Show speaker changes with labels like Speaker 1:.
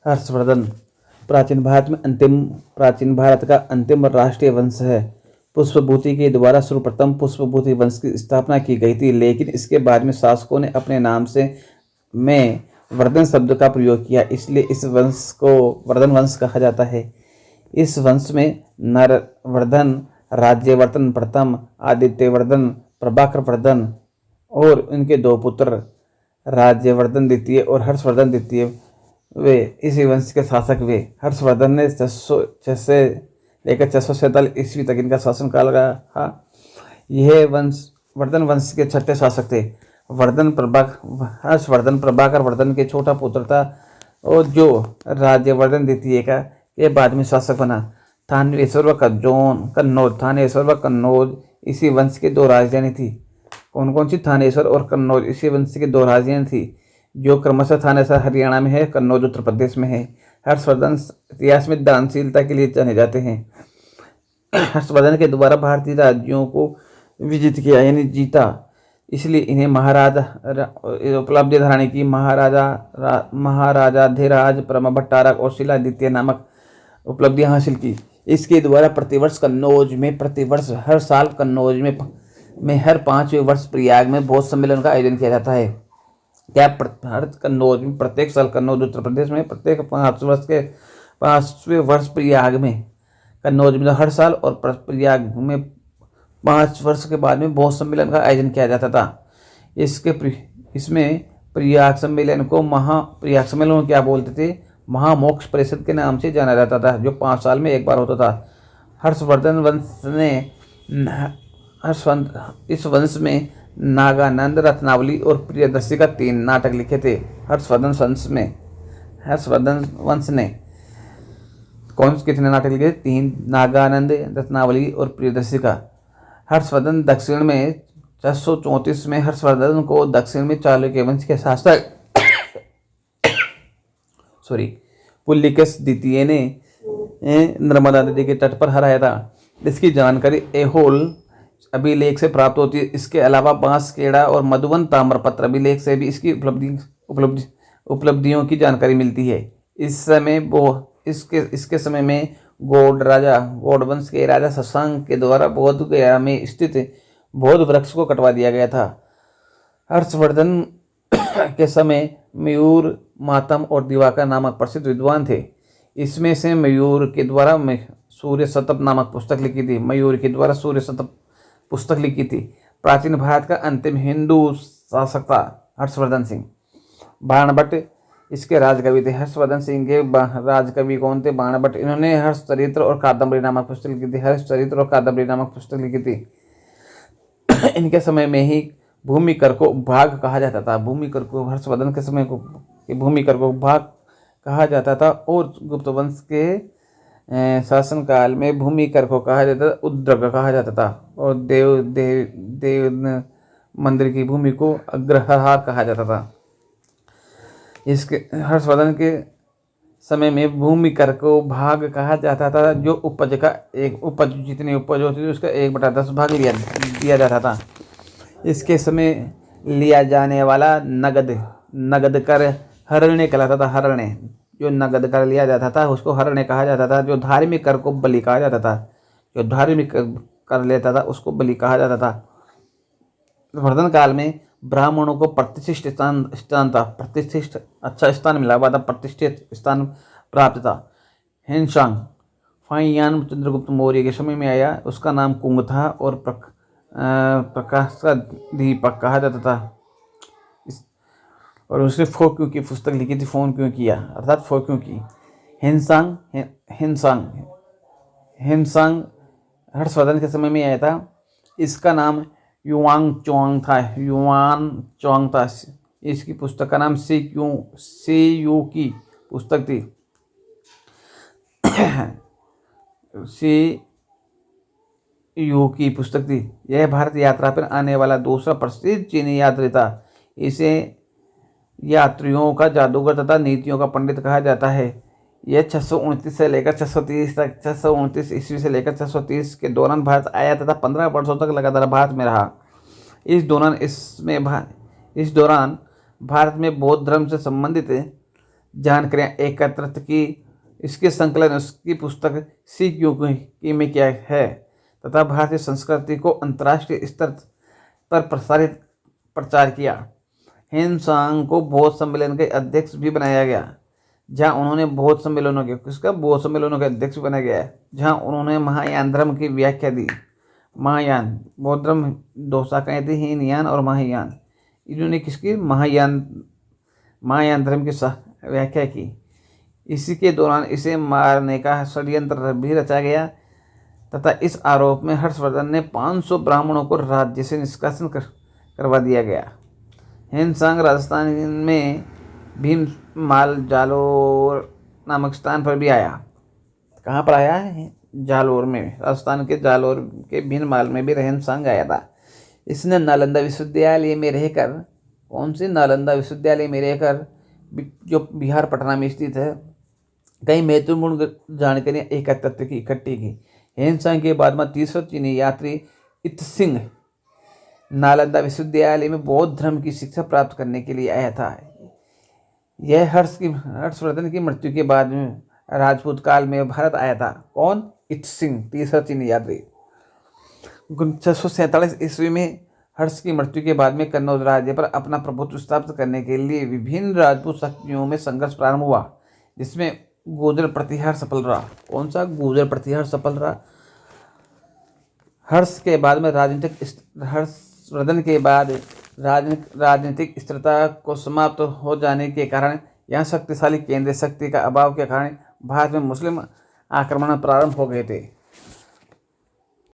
Speaker 1: हर्षवर्धन प्राचीन भारत का अंतिम राष्ट्रीय वंश है। पुष्पभूति के द्वारा सर्वप्रथम पुष्पभूति वंश की स्थापना की गई थी, लेकिन इसके बाद में शासकों ने अपने नाम से में वर्धन शब्द का प्रयोग किया, इसलिए इस वंश को वर्धन वंश कहा जाता है। इस वंश में नरवर्धन, राज्यवर्धन प्रथम, आदित्यवर्धन, प्रभाकरवर्धन और उनके दो पुत्र राज्यवर्धन द्वितीय और हर्षवर्धन द्वितीय वे इसी वंश के शासक वे। हर्षवर्धन ने 600 से लेकर 647 ईस्वी तक इनका शासनकाल रहा। यह वंश वर्धन वंश के छठे शासक थे। हर्षवर्धन प्रभाकर वर्धन के छोटा पुत्र था और जो राज्यवर्धन द्वितीय का के बाद में शासक बना। थानेश्वर व कन्नौज थानेश्वर व कन्नौज इसी वंश के दो राजधानी थी। कौन कौन सी? थानेश्वर और कन्नौज इसी वंश के दो राजधानी थी, जो क्रमशः थानेश्वर हरियाणा में है, कन्नौज उत्तर प्रदेश में है। हर्षवर्धन इतिहास में दानशीलता के लिए जाने जाते हैं। हर्षवर्धन के द्वारा भारतीय राज्यों को विजित किया यानी जीता, इसलिए इन्हें महाराजा उपलब्धि धारणी की। महाराजाधिराज परम भट्टारक और शिलादित्य नामक उपलब्धियां हासिल की। इसके द्वारा प्रतिवर्ष हर साल कन्नौज में हर 5वें वर्ष प्रयाग में बौद्ध सम्मेलन का आयोजन किया जाता है। क्या कन्नौज में प्रत्येक साल कन्नौज उत्तर प्रदेश में प्रत्येक 5वें वर्ष प्रयाग में कन्नौज में हर साल और प्रयाग में 5 वर्ष के बाद में बौद्ध सम्मेलन का आयोजन किया जाता था। इसमें प्रयाग सम्मेलन को क्या बोलते थे? महामोक्ष परिषद के नाम से जाना जाता था, जो 5 साल में एक बार होता था। हर्षवर्धन वंश ने इस वंश में नागानंद, रत्नावली और प्रियदर्शी का 3 नाटक लिखे थे। हर्षवर्धन वंश ने कितने नाटक लिखे? 3, नागानंद, रत्नावली और प्रियदर्शी का। हर्षवर्धन दक्षिण में 634 में हर्षवर्धन को दक्षिण में चालुक्य वंश के शासक पुलकेश द्वितीय ने नर्मदा नदी के तट पर हराया था। इसकी जानकारी ऐहोल अभिलेख से प्राप्त होती है। इसके अलावा बांसखेड़ा और मधुबन ताम्रपत्र अभिलेख से भी इसकी उपलब्धियों की जानकारी मिलती है। इसके समय में गौड़ वंश के राजा शशांक के द्वारा बोध गया में स्थित बोध वृक्ष को कटवा दिया गया था। हर्षवर्धन के समय मयूर, मातम और दिवाकर नामक प्रसिद्ध विद्वान थे। इसमें से मयूर के द्वारा सूर्य शतप नामक पुस्तक लिखी थी। प्राचीन भारत का अंतिम हिंदू शासक था हर्षवर्धन सिंह। बाणभट्ट इसके राजकवि थे। हर्षवर्धन सिंह के राजकवि कौन थे? बाणभट्ट। इन्होंने हर्षचरित्र और कादम्बरी नामक पुस्तक लिखी थी। इनके समय में ही भूमि कर को उपभाग कहा जाता था। हर्षवर्धन के समय को भूमि कर को उपभाग कहा जाता था और गुप्त वंश के शासनकाल में भूमि कर को कहा जाता था, उद्रक कहा जाता था और देव मंदिर की भूमि को अग्रहार कहा जाता था। इसके हर्षवर्धन के समय में भूमि कर को भाग कहा जाता था, जो जितनी उपज होती थी उसका 1/10 भाग दिया जाता था। इसके समय लिया जाने वाला नगद कर हरण्य कहलाता था। हरण्य जो नगद कर लिया जाता था उसको हरण्य कहा जाता था। जो धार्मिक कर को बलि कहा जाता था। जो धार्मिक कर लेता था उसको बलि कहा जाता था। वर्धन काल में ब्राह्मणों को प्रतिष्ठित स्थान था। अच्छा स्थान मिला हुआ था, प्रतिष्ठित स्थान प्राप्त था। हिंसांग फाइयान चंद्रगुप्त मौर्य के समय में आया। उसका नाम कुंग था और प्रकाश का दीपक कहा जाता था। और उसने फोक्यों की पुस्तक लिखी थी। फोन क्यों किया अर्थात फोक्यों की। हिंसांग हर्षवर्धन के समय में आया था। इसका नाम युआन चौंग था। इसकी पुस्तक का नाम सेयू की पुस्तक थी। यह भारत यात्रा पर आने वाला दूसरा प्रसिद्ध चीनी यात्री था। इसे यात्रियों का जादूगर तथा नीतियों का पंडित कहा जाता है। यह 629 से लेकर 630 तक 629 ईस्वी से लेकर 630 के दौरान भारत आया तथा 15 वर्षों तक लगातार भारत में रहा। इस दौरान भारत में बौद्ध धर्म से संबंधित जानकारियाँ एकत्रित की। इसके संकलन उसकी पुस्तक सी क्यू की में किया है तथा भारतीय संस्कृति को अंतर्राष्ट्रीय स्तर पर प्रचार किया। हिंदुस्तान को बौद्ध सम्मेलन के अध्यक्ष भी बनाया गया, जहां उन्होंने बौद्ध सम्मेलनों के अध्यक्ष बनाया गया है, जहां उन्होंने महायान धर्म की व्याख्या दी। महायान बौद्ध धर्म दो शाखाएं थी, हीनयान और महायान। इन्होंने किसकी महायान धर्म की व्याख्या की। इसी के दौरान इसे मारने का षड्यंत्र भी रचा गया तथा इस आरोप में हर्षवर्धन ने 500 ब्राह्मणों को राज्य से निष्कासन करवा दिया गया। हिंदुस्तान राजस्थान में भीममाल जालोर नामक स्थान पर भी आया। कहाँ पर आया है? जालोर में, राजस्थान के जालोर के भीममाल में भी हिंदुस्तान आया था। इसने नालंदा विश्वविद्यालय में रहकर, कौन सी नालंदा विश्वविद्यालय में रहकर, जो बिहार पटना में स्थित है, कई महत्वपूर्ण जानकारियाँ इकट्ठी की। हिंदुस्तान के बाद में तीसरा चीनी यात्री इत सिंह नालंदा विश्वविद्यालय में बौद्ध धर्म की शिक्षा प्राप्त करने के लिए आया था। यह हर्षवर्धन की मृत्यु के बाद में राजपूत काल में भारत आया था। कौन? इत सिंह, तीसरा चीनी यात्री। 647 ईस्वी में हर्ष की मृत्यु के बाद में कन्नौज राज्य पर अपना प्रभुत्व स्थापित करने के लिए विभिन्न राजपूत शक्तियों में संघर्ष प्रारंभ हुआ, जिसमें गुर्जर प्रतिहार सफल रहा। कौन सा? गुर्जर प्रतिहार सफल रहा। हर्षवर्धन के बाद राजनीतिक स्थिरता को समाप्त हो जाने के कारण, यहाँ शक्तिशाली केंद्रीय शक्ति का अभाव के कारण भारत में मुस्लिम आक्रमण प्रारंभ हो गए थे।